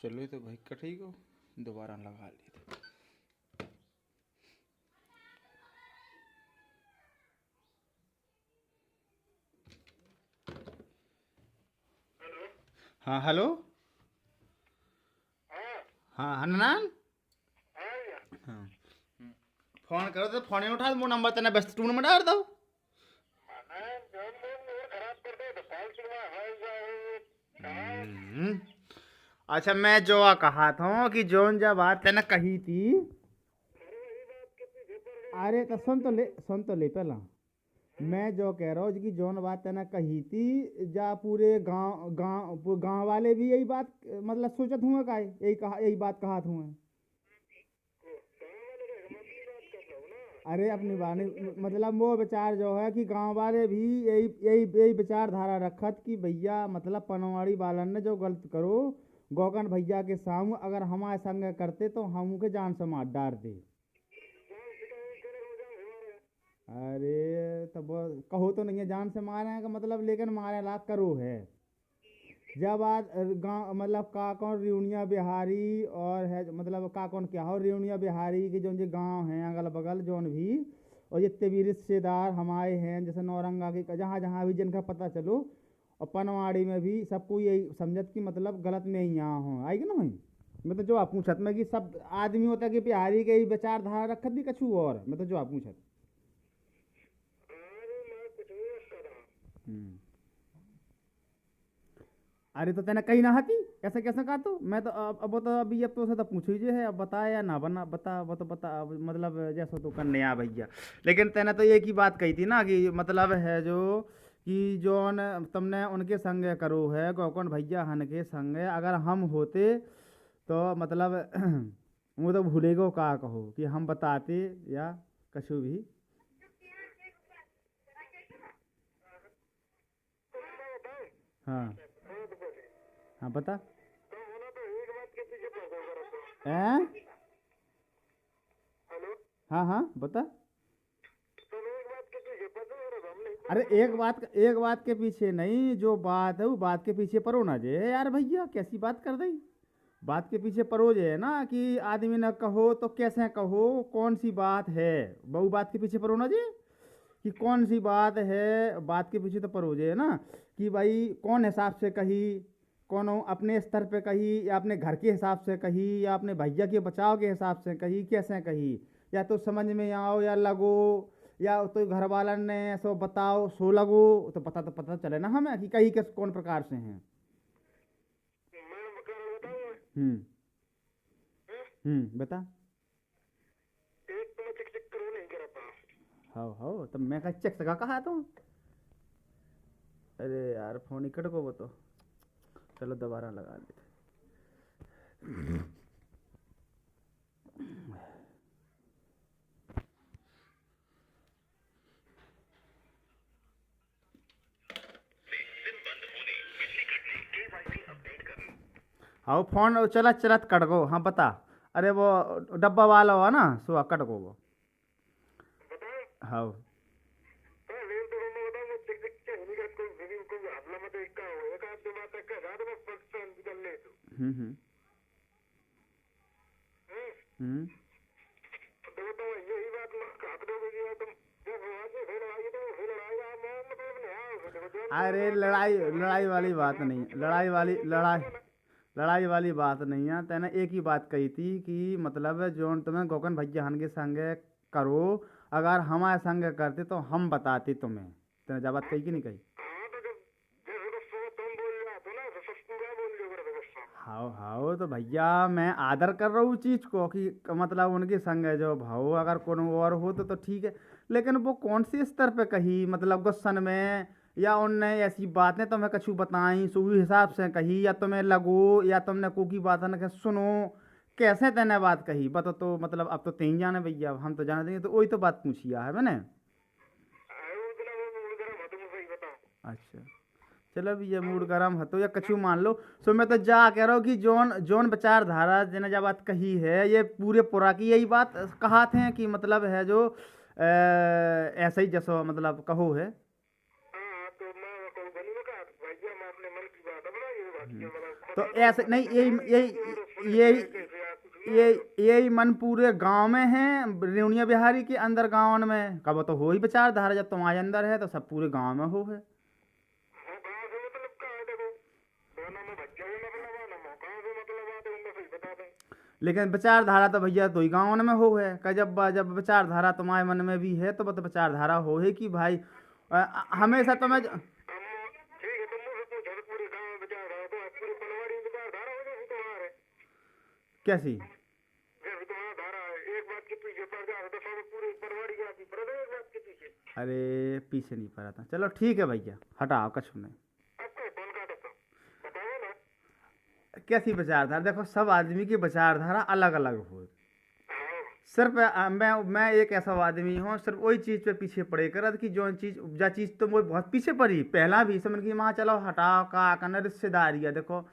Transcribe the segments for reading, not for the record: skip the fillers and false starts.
चलो तो भाई कटी को दोबारा लगा ली। हाँ हेलो। हाँ हन्नान। हाँ फोन करो तो फोन नहीं उठा, वो नंबर तेने व्यस्त टून में डाल दो। हम्म, अच्छा मैं जो कहा था कि जोन जब बात तेने कही थी। अरे तो सुन तो ले पहला। मैं जो कह रहा हूँ कि जोन बात तेने कही थी, जा पूरे गांव गांव गांव वाले भी यही बात मतलब सोचत हुए का यही बात कहा था। अरे अपनी वाणी मतलब वो विचार जो है कि गांव वाले भी यही यही यही विचारधारा रखत कि भैया मतलब पनवाड़ी वालन ने जो गलत करो गोकर्ण भैया के सामने अगर हमारे संग करते तो हम के जान से मार डार दे। अरे तो वो कहो तो नहीं है जान से मारे का मतलब, लेकिन मारे लाख करो है। जब आज गाँव मतलब का कौन रिउनिया बिहारी और है मतलब का कौन क्या हो रिउनिया बिहारी के जो गांव हैं अगल बगल जोन भी, और जितने भी रिश्तेदार हमारे हैं जैसे नौरंगा के जहाँ जहाँ भी जिनका पता चलो, और पनवाड़ी में भी सबको यही समझत कि मतलब गलत में ही यहाँ हो आई कि ना भाई। मैं तो जो आप पूछत में कि सब आदमी होता है कि बिहारी के ही विचारधारा रखत भी कछू और मैं तो जो आप पूछत। हम्म। अरे तो तेने कही ना हती, ऐसा कैसे कहा तो मैं तो अब वो तो अभी अब तो से तो पूछ ही है, अब बता या ना बना बता वो तो बता अब मतलब जैसा तो करने आ भैया। लेकिन तेने तो एक ही बात कही थी ना कि मतलब है जो कि जोन तुमने उनके संग करो है गोकर्ण भैया हन के संग अगर हम होते तो मतलब वो तो भूलेगो का कहो कि हम बताते या कछु भी। हाँ हाँ बता। हैं? हाँ हाँ बता। अरे एक बात के पीछे नहीं, जो बात है वो बात के पीछे परो ना जे यार भैया कैसी बात कर दई। बात के पीछे परो जे है ना कि आदमी न कहो तो कैसे कहो कौन सी बात है, बहु बात के पीछे परो ना जे कि कौन सी बात है, बात के पीछे तो परो जे है ना कि भाई कौन हिसाब से कही, कौन अपने स्तर पे कही या अपने घर के हिसाब से कही या अपने भैया के बचाव के हिसाब से कही कैसे कही, या तो समझ में आओ या लगो या तो घर वालन ने सो बताओ सो लगो, तो पता चले ना हमें कि कहीं किस कौन प्रकार से हैं। हम्म। बता। हाँ तब मैं कहा चेक सका कहा तो। अरे यार फोन ही कट को वो तो, चलो दोबारा लगा लेते। हाँ फोन चलत चलत कट गो, हाँ बता। अरे वो डब्बा वाला हुआ ना सो कट गो वो। हाँ। हम्म। हम्म। अरे लड़ाई वाली बात नहीं, लड़ाई वाली बात नहीं है। तेने एक ही बात कही थी कि मतलब जो तुम्हें गोकर्ण भैया हन के संग करो अगर हमारे संग करते तो हम बताते तुम्हें, तेने जब बात कही कि नहीं कही। हाँ हाँ तो भैया मैं आदर कर रहा हूँ चीज को कि मतलब उनके संग है जो भाव अगर कौन और हो तो ठीक है। लेकिन वो कौन से स्तर पे कही मतलब गुस्सन में, या उनने ऐसी बातें तुम्हें कछु बताई सुई हिसाब से कही या तुम्हें लगो या तुमने कोकी बात न सुनो, कैसे तेने बात कही बता तो मतलब अब तो तीन जाने भैया हम तो जाने देंगे तो वही तो बात पूछी है मैंने। अच्छा चलो भी ये मूड गर्म है तो या कछु मान लो। सो मैं तो जा कह रहा हूँ कि जोन जोन विचारधारा जिन्हें जब बात कही है ये पूरे पुरा की यही बात कहा थे कि मतलब है जो ऐसा ही जैसो मतलब कहो है। तो ऐसे नहीं, यही यही यही मन पूरे गांव में है, रेवनिया बिहारी के अंदर गाँव में कब तो हो ही विचारधारा, जब तुम्हारे अंदर है तो सब पूरे गांव में हो है। लेकिन विचारधारा तो भैया तो ही गाँव में हो है का, जब विचारधारा तुम्हारे मन में भी है तो वो तो विचारधारा हो है कि भाई हमेशा तुम्हें कैसी। अरे पीछे नहीं पड़ा था, चलो ठीक है भैया, हटाओ कछु नहीं। कैसी विचारधारा, देखो सब आदमी की विचारधारा अलग अलग हो। सिर्फ मैं एक ऐसा आदमी हूँ, सिर्फ वही चीज़ पे पीछे पड़े करत कि जो चीज़ तो वो बहुत पीछे पड़ी पहला भी समझ की माँ, चलो हटाओ का करना रिश्तेदारी है। देखो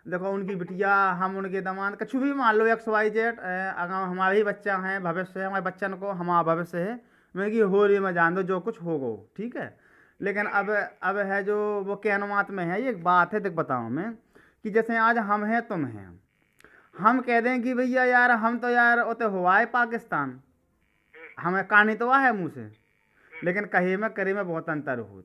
देखो उनकी बिटिया, हम उनके दामाद, कछु भी मान लो XYZ, अगर हमारे ही बच्चा हैं, भविष्य है हमारे बच्चन को, हमारा भविष्य है, मैं कि हो रही मैं जान दो जो कुछ होगो ठीक है। लेकिन अब है जो वो कैनमात में है, ये एक बात है देख बताऊँ मैं, कि जैसे आज हम हैं तुम हैं, हम कह दें कि भैया यार हम तो यार उते हुआ है पाकिस्तान, हमें कहानी तो है मुँह से, लेकिन कहे में करे में बहुत अंतर हो।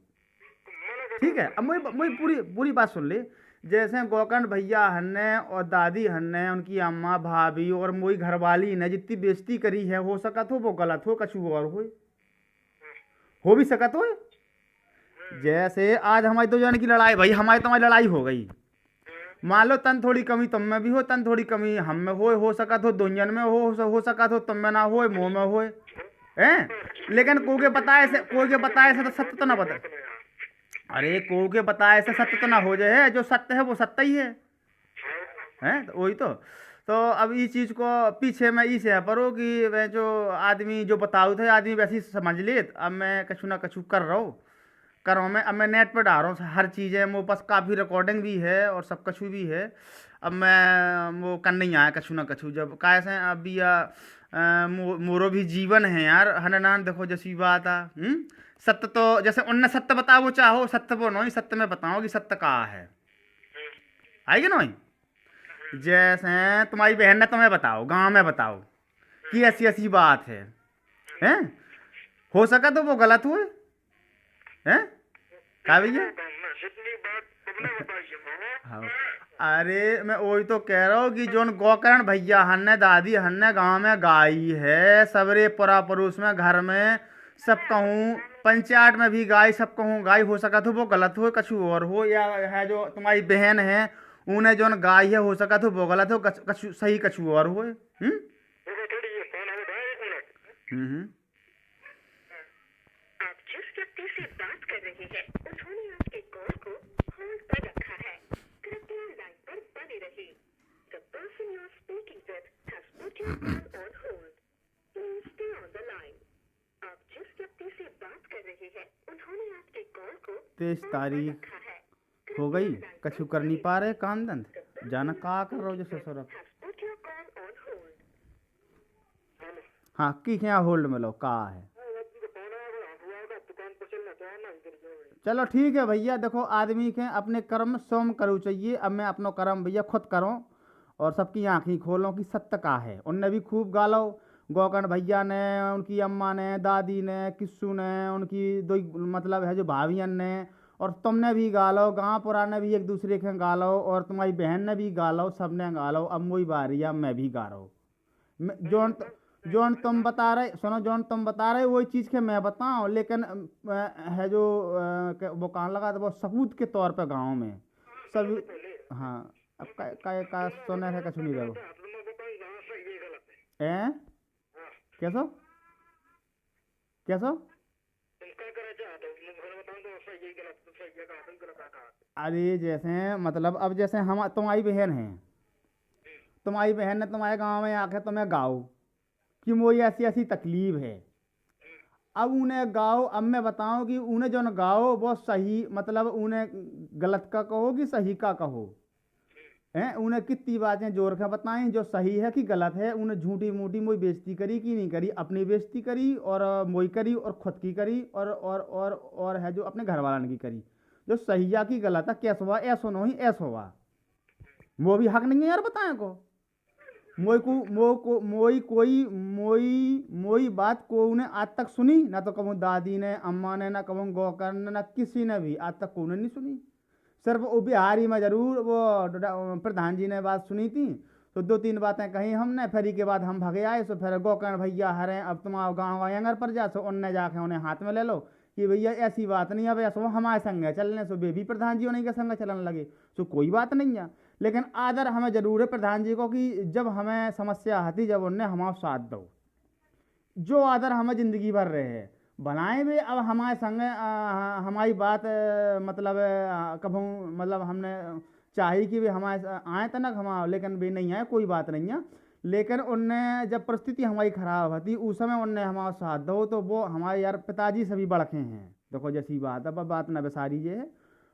ठीक है, अब मुझे पूरी पूरी बात सुन ले। जैसे गोकर्ण भैया हन्ने और दादी हन्ने, उनकी अम्मा भाभी और मोई घरवाली ने जितनी बेइज्जती करी है, हो सकत हो वो गलत हो, कछु और हो भी सकत हो। जैसे आज हमारी दो जन की लड़ाई, भाई हमारी तुम्हारी लड़ाई हो गई, मान लो तन थोड़ी कमी तुम में भी हो, तन थोड़ी कमी हम में हो सकत हो, दुनियन में हो सकत हो, तुम में ना हो, मुँह में हो हैं। लेकिन को के बताए से तो सत्य तो ना बता, अरे को के बताए से सत्य तो ना हो जाए, जो सत्य है वो सत्य ही है हैं, तो वही तो अब इस चीज़ को पीछे मैं इसे है परो कि वह जो आदमी जो बताऊ थे आदमी वैसे ही समझ ले। अब मैं कछु ना कछु कर रहा हूँ मैं, अब मैं नेट पर डाल रहा हूँ हर चीज़ें, मेरे पास काफ़ी रिकॉर्डिंग भी है और सब कछु भी है। अब मैं वो कर नहीं आया कछु ना कछु, जब कैसे अभी मोरो भी जीवन है यार हननान, देखो जैसी बात आ सत्य तो जैसे उनने सत्य बताओ चाहो, सत्य वो नहीं, सत्य में बताओ कि सत्य कहाँ है, आएगी नहीं। जैसे तुम्हारी बहन ने तुम्हें बताओ, गांव में बताओ कि ऐसी ऐसी बात है हैं, हो सका तो वो गलत हुए हैं का भैया। हाँ, अरे मैं वही तो कह रहा हूँ कि जोन गोकर्ण भैया हन्ने दादी हन्ने गांव में गाई है, सबरे परा पड़ोस में घर में सब कहूँ, पंचायत में भी गाय, सब कहूँ गाय, हो सका तो वो गलत हो कछु और हो, या है जो तुम्हारी बहन है उन्हें जोन गाय है हो सका तो वो गलत हो, कछु सही कछु और हो। हम्म। आप जिस व्यक्ति से बात कर रहे हैं उन्होंने आपके कॉल को होल्ड पर रखा है, कृपया लाइन पर बने रहिए। The person you are speaking with has put your call on hold. Please stay on the line. आप जिस व्यक्ति से बात कर रहे हैं उन्होंने आपके कॉल को 23 होल्ड पर तारीख रखा है, हो गई, कछु कर नहीं पा रहे काम दंद, जाना का कर रहे हो जैसे sir. has put your call on hold. हाँ की क्या होल्ड में लो का है। चलो ठीक है भैया, देखो आदमी के अपने कर्म स्वयं करो चाहिए, अब मैं अपना कर्म भैया खुद करो और सबकी आँखें खोलो कि सत्य का है। उनने भी खूब गालो, गोकर्ण भैया ने, उनकी अम्मा ने, दादी ने, किस्सू ने, उनकी दो मतलब है जो भाभियन ने, और तुमने भी गालो, गाँव पुराने भी एक दूसरे के गालो, और तुम्हारी बहन ने भी गालो, सबने गालो। अब वही बारी है, मैं भी गा रहा हूँ। जोन तुम बता रहे सुनो, जोन तुम बता रहे वही चीज़ के मैं बताऊं, लेकिन है जो वो कहाँ लगा था वो सबूत के तौर पे गाँव में सब। हाँ अब का सुने है कछु नहीं रहो ए कैसो कैसो। अरे जैसे मतलब अब जैसे हम तुम्हारी बहन है, तुम्हारी बहन ने तुम्हारे गांव में आके तुम्हें गाओ कि मोई ऐसी ऐसी तकलीफ है, अब उन्हें गाओ, अब मैं बताऊं कि उन्हें जो न गाओ वो सही, मतलब उन्हें गलत का कहो कि सही का कहो हैं, उन्हें कितनी बातें जोर के बताएं जो सही है कि गलत है। उन्हें झूठी मूठी मोई बेइज्जती करी कि नहीं करी, अपनी बेइज्जती करी और मोई करी और खुद की करी और है जो अपने घर वालन की करी, जो सही या कि गलत है कैसा हुआ ऐसा नहीं ऐसा हुआ वो भी हक नहीं है यार बताए को। मोई को मो को मोई कोई मोई बात को उन्हें आज तक सुनी ना, तो कहूँ दादी ने, अम्मा ने, ना कहूँ गोकर्ण, ना किसी ने भी आज तक को नहीं सुनी। सिर्फ वो बिहारी में जरूर वो प्रधान जी ने बात सुनी थी, तो 2-3 बातें कही हमने, फिर ही के बाद हम भगे आए। सो फिर गोकर्ण भैया हरे अब तुम आओ गाँव आएंगे पर जा, सो उनने जाके उन्हें हाथ में ले लो कि भैया ऐसी बात नहीं है, अब ऐसा हमारे संग है चलने। सो वे भी प्रधान जी उन्हीं के संग चलने लगे। सो कोई बात नहीं है, लेकिन आदर हमें जरूर है प्रधान जी को कि जब हमें समस्या आती जब उनने हमारा साथ दो, जो आदर हमें जिंदगी भर रहे हैं बनाए भी। अब हमारे संग हमारी बात मतलब कभू मतलब हमने चाहिए कि भी हमारे आए तनक हम, लेकिन भी नहीं आए, कोई बात नहीं है। लेकिन उनने जब परिस्थिति हमारी खराब होती उस समय उनने हमारा साथ दो, तो वो हमारे यार पिताजी से भी बढ़के हैं। देखो जैसी बात है, बात न बेसारी ये है,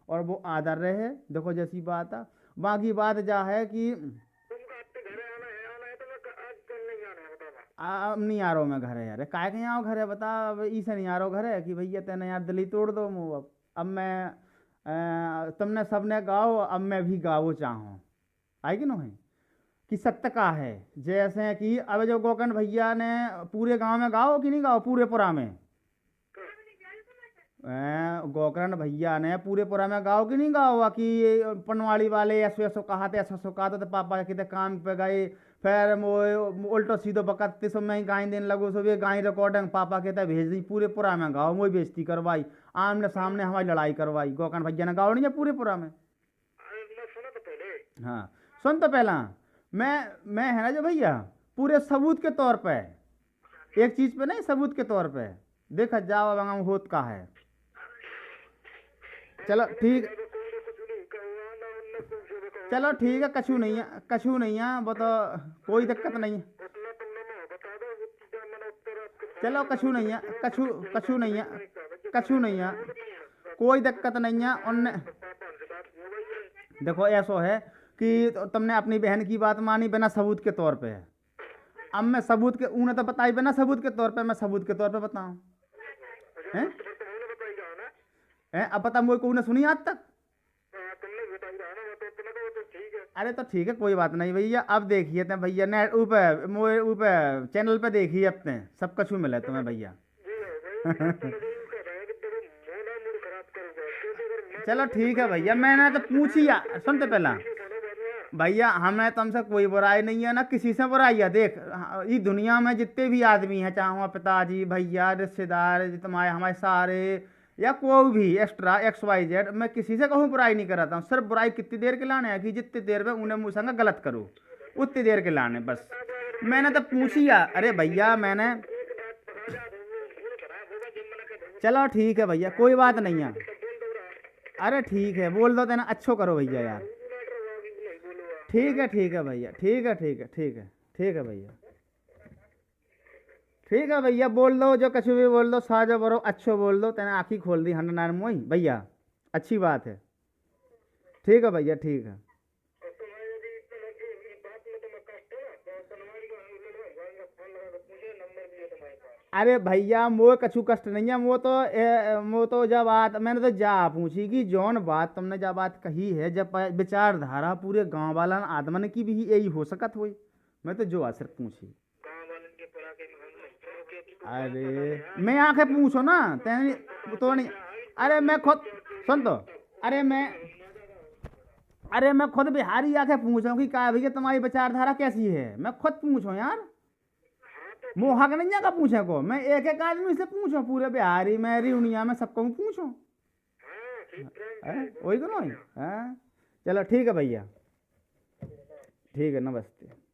और वो आदर रहे। देखो जैसी बात है। बाकी बात जा है कि अब नहीं आ रहा हूँ मैं घर है यार, काय के यहाँ घर है बता, अब इसे नहीं आ रहा हूँ घर है कि भैया तेने यार दिल्ली तोड़ दो मुँह। अब मैं तुमने सबने गाओ, अब मैं भी गाओ चाहूँ, आई कि नहीं कि सत्य का है। जैसे कि अब जो गोकर्ण भैया ने पूरे गांव में गाओ कि नहीं गाओ, पूरे पुरा में गोकर्ण भैया ने पूरे पुरा में गाओ कि नहीं गाओ कि पनवाड़ी वाले ऐसो ऐसो कहा थे, ऐसो ऐसो कहा तो पापा कितने काम पे गए, फिर वो उल्टो सीधो बकत्ती सो मैं ही गाय देने लगो, सो ये गाय रिकॉर्डिंग पापा कहते भेज दी, पूरे पुरा में गाओ, मोई बेइज्जती करवाई, आमने सामने हमारी लड़ाई करवाई। गोकर्ण भैया ने गाओ नहीं है पूरे पुरा में। हाँ सुन तो पहला, मैं है ना जो भैया पूरे सबूत के तौर पे, एक चीज पे नहीं, सबूत के तौर पे देखा जाओ अब होत का है। चलो ठीक, चलो ठीक है, कछु नहीं है, कछु नहीं है वो तो कोई दिक्कत नहीं है। चलो कछु नहीं है, कछु नहीं है, कछु नहीं है, कोई दिक्कत नहीं है। उनने देखो ऐसा है कि तुमने अपनी बहन की बात मानी बिना सबूत के तौर पे है। अब मैं सबूत के उन्हें तो बताई बिना सबूत के तौर पे, मैं सबूत के तौर पे बताऊं हैं? अब पता मुझे को उन्हें सुनी आज तक? अरे तो ठीक है, कोई बात नहीं भैया। अब देखिए ते भैया नेट ऊपर मोए ऊपर चैनल पे देखिए अपने सब कछु मिले तुम्हें भैया। चलो ठीक है भैया, मैंने तो पूछी सुनते पहला भैया, हमें तुमसे कोई बुराई नहीं है ना किसी से बुराई है। देख इस दुनिया में जितने भी आदमी हैं, चाहे वहाँ पिताजी भैया रिश्तेदार तुम्हारे हमारे सारे या कोई भी एक्स्ट्रा XYZ, मैं किसी से कहूँ बुराई नहीं कराता हूँ। सिर्फ बुराई कितनी देर के लाने है कि जितनी देर में उन्हें मुझ संग गलत करो उतनी देर के लाने बस। मैंने तो पूछी अरे भैया मैंने, चलो ठीक है भैया, कोई बात नहीं है। अरे ठीक है बोल दो तेना, अच्छो करो भैया यार। ठीक है भैया, ठीक है भैया, ठीक है भैया, बोल दो जो कछु भी बोल दो, साजो बरो अच्छो बोल दो, तेने आँखी खोल दी 109 मोई भैया, अच्छी बात है। ठीक है भैया, ठीक है। अरे भैया मोए कछु कष्ट नहीं है, वो तो जब बात मैंने तो जा पूछी कि जौन बात तुमने जब बात कही है, जब विचारधारा पूरे गांव वाला आदमन की भी यही हो सकत हुई, मैं तो जो आसर पूछी। अरे मैं आके पूछो ना तेने तो नहीं, अरे मैं खुद सुन तो, अरे मैं खुद बिहारी आके पूछो कि क्या भैया तुम्हारी विचारधारा कैसी है, मैं खुद पूछो यार, मुँह हक नहीं जाएगा पूछे को। मैं एक एक आदमी से पूछो पूरे बिहारी में रिउनिया में सबको पूछो, वही को नहीं। चलो ठीक है भैया, ठीक है, नमस्ते।